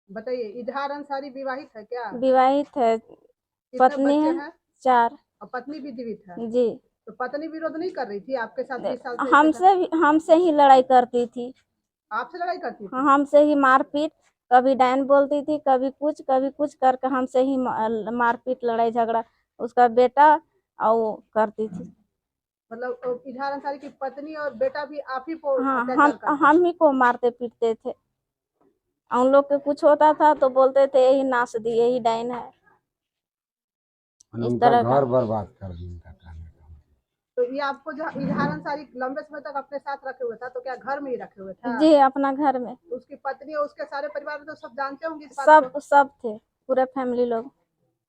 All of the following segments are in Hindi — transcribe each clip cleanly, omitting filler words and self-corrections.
बताइए, इजहार अंसारी विवाहित है क्या? विवाहित है, कितने पत्नी बच्चे है हैं? 4। और पत्नी भी जीवित है? जी। तो पत्नी विरोध नहीं कर रही थी आपके साथ 20 साल से ऐसे घर? हमसे ही लड़ाई करती थी। आपसे लड़ाई करती हाँ, थी? हमसे ही मारपीट, कभी डायन बोलती थी, कभी कुछ करके हमसे ही मारपीट, लड़ाई झगड़ा, उसका बेटा और वो करती थी। मतलब इजहार अंसारी की पत्नी और बेटा भी आप ही को हाँ, अत्याचार करता हम था? ही को मारते पीटते थे। उन लोग के कुछ होता था तो बोलते थे यही नाच दी, यही डायन है, इस उनका तरह का। घर बर्बाद कर दी, उनका कहने का। तो ये आपको जो इजहार अंसारी लंबे समय तक अपने साथ रखे हुए था, तो क्या घर में ही रखे हुए था? जी, अपना घर में। तो उसकी पत्नी और उसके सारे परिवार में तो सब जानते होंगे इस बात सब को? सब थे, पूरे फैमिली लोग,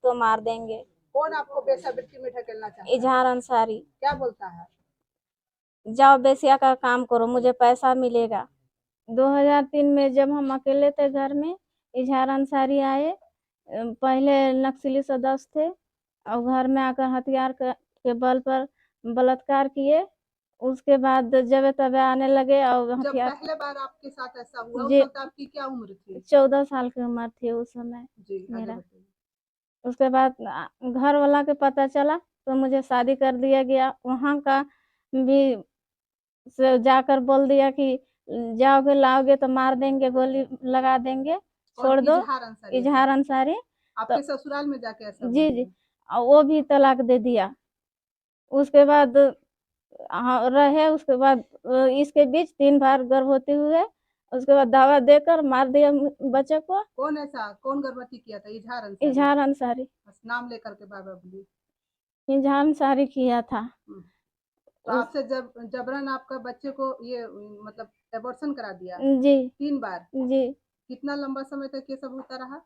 तो मार देंगे। कौन आपको बेसाबित्री में ढकेलना चाहता है? इजहार अंसारी। क्या बोलता है? जाओ बेसिया का काम करो, मुझे पैसा मिलेगा। 2003 में जब हम अकेले थे घर में, इजहार अंसारी आए। पहले नक्सली सदस्य थे और घर में आकर हथियार के बल पर बलात्कार किए। उसके बाद जब तब आने लगे और जब हथियार। पहले बार आपके साथ ऐसा हुआ, उस जी, वक्त आपकी क्या उम्र थी? 14 साल की उम्र थी उस समय जी, आगे मेरा। बताइए। उसके बाद घर वाला के पता चला तो मुझे शादी कर दिया गया। वहाँ का भी से जाकर बोल दिया कि जाओगे लाओगे तो मार देंगे, गोली लगा देंगे, और छोड़ दो। इजहार अंसारी ऐसा इजहार अंसारी। तो आपके ससुराल में जाके ऐसा जी बोली जी, है? और वो भी तलाक दे दिया। उसके बाद हाँ रहे, उसके बाद इसके बीच 3 बार गर्भवती हुए। उसके बाद दवा देकर मार दिया बच्चे को। कौन ऐसा, कौन गर्भवती किया था? इजहार अंसारी? इजहार अंसारी। बस नाम लेकर के बाबा बोलिए। इजहार अंसारी किया था। तो उस आपसे जब जबरन आपका बच्चे को ये मतलब एबॉर्शन करा दिया जी 3 बार? जी, कितना लंबा समय तक ये सब होता रहा?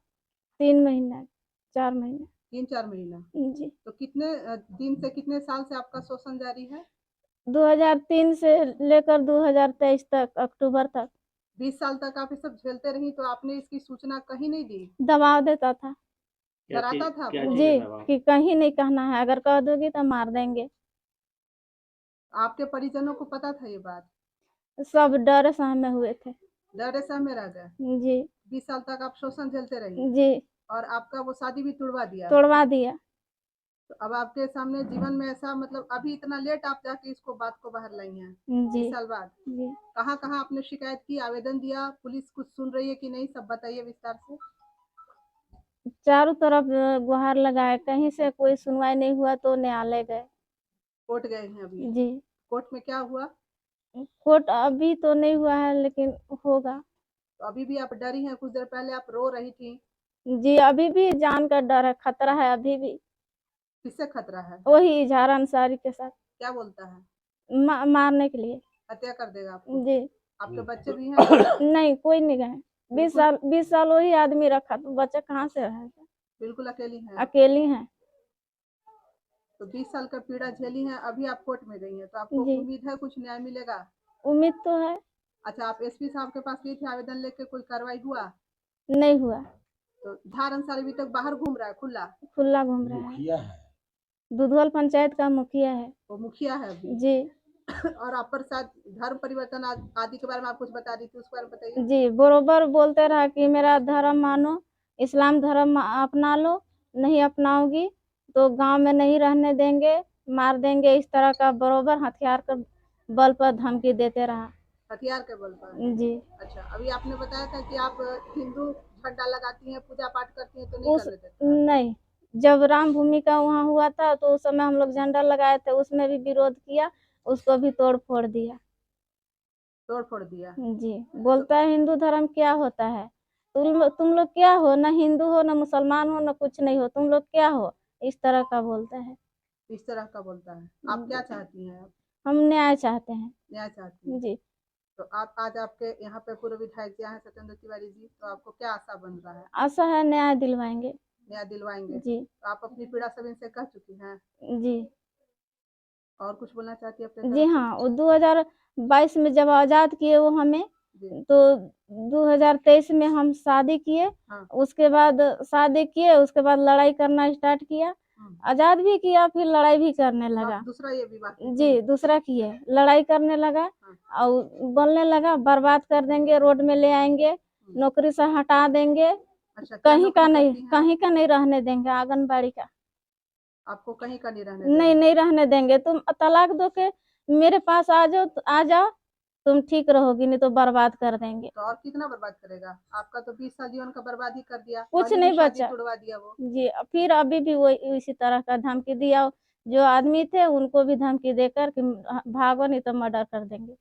3 महीना, 4 महीने। 3-4 महीना? जी। तो कितने दिन से, कितने साल से आपका शोषण जारी है? 2003 से लेकर 2023 तक, अक्टूबर तक। 20 साल तक आप ये सब झेलते रही, तो आपने इसकी सूचना कहीं नहीं दी? दबाव देता था। डराता था आपको? जी, कि कहीं नहीं कहना है, अगर कह दोगी तो मार देंगे। आपके परिजनों को पता था ये बात? सब डर सहमे हुए थे। डरे सहमे रह गए? जी 20 साल तक आप शोषण झेलते रही जी, और आपका वो शादी भी तुड़वा दिया? तोड़वा दिया। तो अब आपके सामने जीवन में ऐसा, मतलब अभी इतना लेट आप जाके इसको बात को बाहर लाई हैं, जी 20 साल बाद? जी, कहाँ कहाँ आपने शिकायत की, आवेदन दिया? पुलिस कुछ सुन रही है कि नहीं, सब बताइए विस्तार से। चारों तरफ गुहार लगाए, कहीं से कोई सुनवाई नहीं हुआ तो न्यायालय गए। कोर्ट गए हैं अभी? जी, कोर्ट में क्या हुआ? कोर्ट अभी तो नहीं हुआ है लेकिन होगा। तो अभी भी आप डरी हैं? कुछ देर पहले आप रो रही थी। जी, अभी भी जान का डर है, खतरा है अभी भी। किससे खतरा है? वही इजहार अंसारी के साथ। क्या बोलता है? मारने के लिए। हत्या कर देगा आपको? जी। आपके बच्चे भी हैं? नहीं, कोई नहीं गए। 20 बिल्कुल, साल 20 साल वही आदमी रखा तो बच्चा कहाँ से रहेगा। बिल्कुल अकेली हैं आप? अकेली हैं। तो 20 साल का पीड़ा झेली हैं, अभी आप कोर्ट में गई हैं, तो आपको जी, उम्मीद है कुछ न्याय मिलेगा? उम्मीद तो है। अच्छा, आप एसपी साहब के पास गई थी आवेदन लेके, कोई कार्रवाई हुआ? नहीं हुआ। तो इजहार अंसारी अभी तक बाहर घूम रहा है खुला? खुला घूम रहा है। मुखिया है। दुधवल पंचायत का मुखिया है। वो मुखिया है अभी? जी और आप पर शायद धर्म परिवर्तन आदि के बारे में आप कुछ बता रही थी, उसके बारे में बताइए। जी, बरोबर बोलते रहा कि मेरा धर्म मानो, इस्लाम धर्म अपना लो, नहीं अपनाओगी तो गांव में नहीं रहने देंगे, मार देंगे, इस तरह का बरोबर हथियार का बल पर धमकी देते रहा। हथियार के बल पर? जी। अच्छा, अभी आपने बताया था कि आप हिंदू झंडा लगाती हैं, पूजा पाठ करती हैं, तो नहीं उस करने देता? नहीं, जब राम भूमि का वहाँ हुआ था तो उस समय हम लोग झंडा लगाए थे, उसमें भी विरोध किया, उसको भी तोड़ फोड़ दिया। तोड़ फोड़ दिया? जी, तो बोलता है हिंदू धर्म क्या होता है, तुम लोग क्या हो, ना हिंदू हो, ना मुसलमान हो, ना कुछ नहीं हो, तुम लोग क्या हो, इस तरह का बोलता है। इस तरह का बोलता है? आप क्या चाहती हैं? आप हम न्याय चाहते हैं। न्याय चाहती हैं? जी, तो आप आज आपके यहाँ पे पूर्व विधायक जी हैं सत्येंद्र तिवारी जी, तो आपको क्या आशा बन रहा है? आशा है न्याय दिलवाएंगे। न्याय दिलवाएंगे? जी तो आप अपनी पीड़ा सब इनसे कह चुकी हैं? जी, और कुछ बोलना चाहती है अपने जी तरफ से? हाँ, वो 2022 में जब आज़ाद किए वो हमें, जी। तो 2023 में हम शादी किए। हाँ। उसके बाद शादी किए, उसके बाद लड़ाई करना स्टार्ट किया। आज़ाद भी किया, फिर लड़ाई भी करने तो आप लगा। दूसरा ये विवाह की थी? जी, दूसरा किए, लड़ाई करने लगा हाँ। और बोलने लगा बर्बाद कर देंगे, रोड में ले आएंगे, नौकरी से हटा देंगे, अच्छा, क्या कहीं का नौकरी नहीं, करती हैं? कहीं का नहीं रहने देंगे, आंगनबाड़ी का आपको कहीं का नहीं रहने नहीं, देंगे। नहीं रहने देंगे। तुम तलाक दो के मेरे पास आ जाओ, आ जाओ, तुम ठीक रहोगी, नहीं तो बर्बाद कर देंगे। तो और कितना बर्बाद करेगा? आपका तो 20 साल जीवन का बर्बाद ही कर दिया, कुछ पहले नहीं भी शादी बचा तुड़वा दिया वो। जी। फिर अभी भी वही इसी तरह का धमकी दिया, जो आदमी थे उनको भी धमकी देकर कि भागो नहीं तो मर्डर कर देंगे।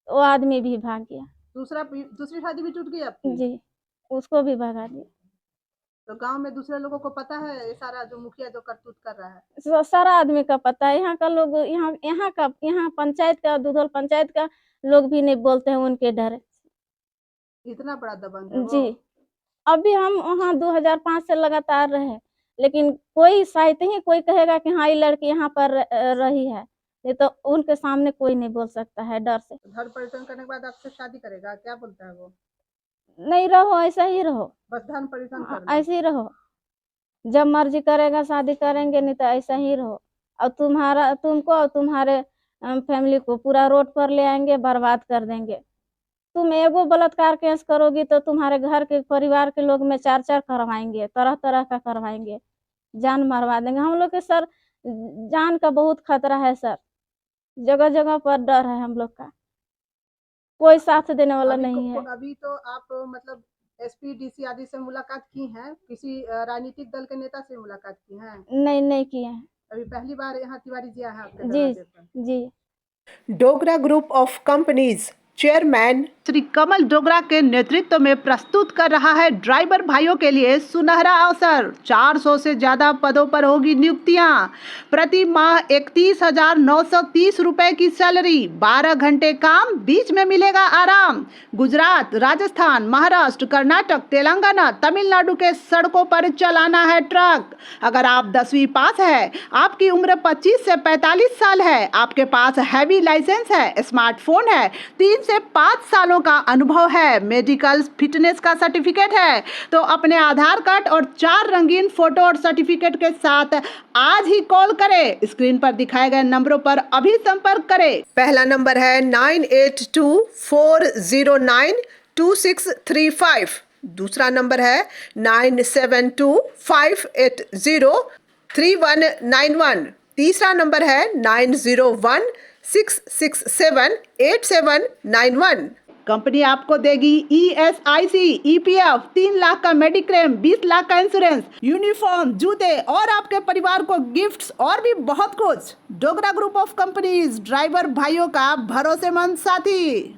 वो आदमी भी भाग गया दूसरी शादी भी टूट गई आपकी? जी, उसको भी भगा दिया। तो गांव में दूसरे लोगों को पता है ये सारा जो मुखिया जो करतूत कर रहा है? सारा आदमी का पता है, यहाँ का लोग, यहाँ पंचायत का, दुधौल पंचायत का लोग भी नहीं बोलते हैं उनके डर इतना बड़ा दबंग है वो? जी। अभी हम वहाँ 2005 से लगातार रहे, लेकिन कोई शायद ही कोई कहेगा कि हाँ ये लड़की यहाँ पर रही है, नहीं तो उनके सामने कोई नहीं बोल सकता है डर से। धर्म परिवर्तन करने के बाद आपसे शादी करेगा, क्या बोलता है वो? नहीं रहो, ऐसा ही रहो, बस धर्म परिवर्तन कर लो। ऐसे ही रहो, जब मर्जी करेगा शादी करेंगे, नहीं तो ऐसा ही रहो। और तुमको और तुम्हारे फैमिली को पूरा रोड पर ले आएंगे, बर्बाद कर देंगे। तुम एगो बलात्कार केस करोगी तो तुम्हारे घर के परिवार के लोग में 4-4 करवाएंगे, तरह तरह का करवाएंगे, जान मरवा देंगे। हम लोग के सर जान का बहुत खतरा है सर, जगह जगह पर डर है हम लोग का, कोई साथ देने वाला नहीं है। अभी तो आप मतलब एसपी डीसी आदि से मुलाकात की हैं? किसी राजनीतिक दल के नेता से मुलाकात की हैं? नहीं, नहीं किए हैं अभी पहली बार यहाँ तिवारी जी आए हैं आपके जी। दरवाजे पर? जी। Dogra group of companies chairman Shri Kamal Dogra के नेतृत्व में प्रस्तुत कर रहा है ड्राइवर भाइयों के लिए सुनहरा अवसर। 400 से ज्यादा पदों पर होगी नियुक्तियां, प्रति माह 31,930 रुपए की सैलरी, 12 घंटे काम, बीच में मिलेगा आराम। गुजरात, राजस्थान, महाराष्ट्र, कर्नाटक, तेलंगाना, तमिलनाडु के सड़कों पर चलाना है ट्रक। अगर आप 10वीं पास है, आपकी उम्र 25 से 45 साल है, आपके पास हैवी लाइसेंस है, स्मार्टफोन है, 3 से 5 सालों का अनुभव है, मेडिकल फिटनेस का सर्टिफिकेट है, तो अपने आधार कार्ड और 4 रंगीन फोटो और सर्टिफिकेट के साथ आज ही कॉल करें। स्क्रीन पर दिखाए गए नंबरों पर अभी संपर्क करें। पहला नंबर है 9824092635। दूसरा नंबर है 9725803191। तीसरा नंबर है 9016678791। कंपनी आपको देगी ESIC, EPF, 3 लाख का मेडिक्लेम, 20 लाख का इंश्योरेंस, यूनिफॉर्म, जूते और आपके परिवार को गिफ्ट्स और भी बहुत कुछ। Dogra group of companies, driver भाइयों का भरोसेमंद साथी।